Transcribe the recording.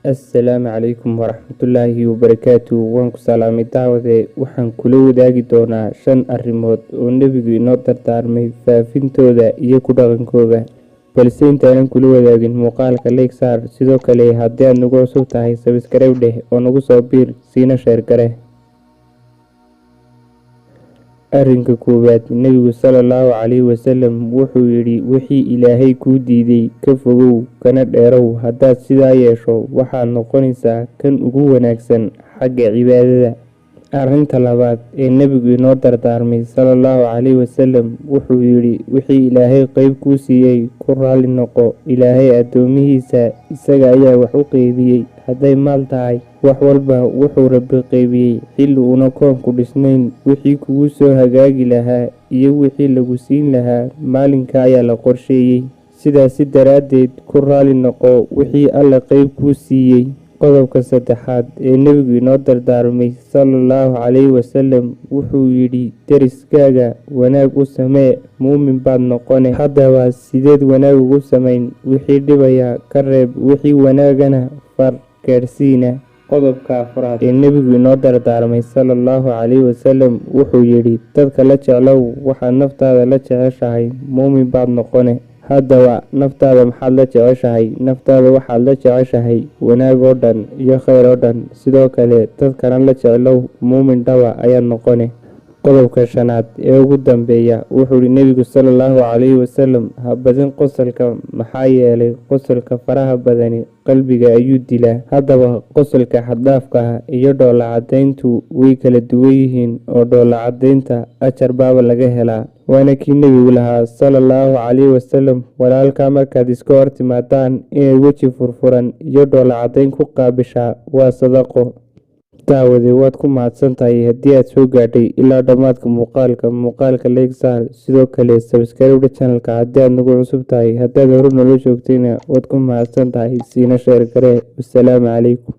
Assalaamu calaykum waraxmatullaahi wabarakaatuh. Waan ku salaamay daawade. Waxaan kula wadaagi doonaa 5 arrimood oo Nebigu inoo dardaarmay faafintooda iyo ku dhaqankooda. Balse intaanan kula wadaagin muuqaalka like saar, sidoo kale haddii aad nagu cusub tahay subscribe dheh oo nagu soo biir siina share gare. Arrinka koowaad, Nebigu sallallahu calayhi wasallam wuxuu yidhi, wixii Ilaahay kuu diiday ka fogow kana dheerow. Haddaad sidaa yeesho waxaad noqonaysaa kan ugu wanaagsan xagga cibaadada. Arrinta labaad ee Nebigu inoo dardaarmay sallallahu calayhi wasallam wuxuu yidhi, wixii Ilaahay qayb kuu siiyey ku raali noqo. Ilaahay addoomihiisa isaga ayaa wax u qaybiyey. Hadday maal tahay, wax walba wuxuu Rabbi qaybiyey xilli uuna koonku dhisnayn. Wixii kugu soo hagaagi lahaa iyo wixii lagu siin lahaa maalinka ayaa la qorsheeyey. Sidaasi daraaddeed ku raali noqo wixii Alle qayb kuu siiyey. Qodobka saddexaad ee Nebigu inoo dardaarmay sallallahu calayhi wasallam wuxuu yidhi, deriskaaga wanaag u samee, muumin baad noqone. Haddaba sideed wanaag ugu samayn? Wixii dhibaya ka reeb, wixii wanaagana far gaadhsiina. Qodobka afraad ee Nebigu inoo dardaarmay sallallahu calayhi wasallam wuxuu yidhi, dadka la jeclow waxaad naftaada la jeceshahay, muumin baad noqone. Haddaba naftaada maxaad la jeceshahay? Naftaada waxaad la jeceshahay wanaag oo dhan iyo khayr oo dhan. Sidoo kale dadkana la jeclow, muumin dhaba ayaad noqone. Qodobka shanaad ee ugu dambeeya wuxuu yidhi Nebigu sallallahu calayhi wasallam, ha badin qosolka, maxaa yeelay qosolka faraha badani qalbiga ayuu dilaa. Haddaba qosolka xad-dhaafka ah iyo dhoolla caddayntu way kala duwan yihiin, oo dhoolla caddaynta ajar baaba laga helaa. Waana kii Nebigu lahaa sallallahu calayhi wasallam, walaalkaa markaad iska hor timaadaan inaad weji furfuran iyo dhoolla caddayn ku qaabishaa waa sadaqo. Daawade, waad ku mahadsan tahay haddii aad soo gaadhay ilaa dhammaadka muuqaalka like saar, sidoo kale subscribe channelka haddii aad nagu cusub tahay. Haddaad hore noola joogtayna waad ku mahadsan tahay, siina share gare. Wassalaamu calaykum.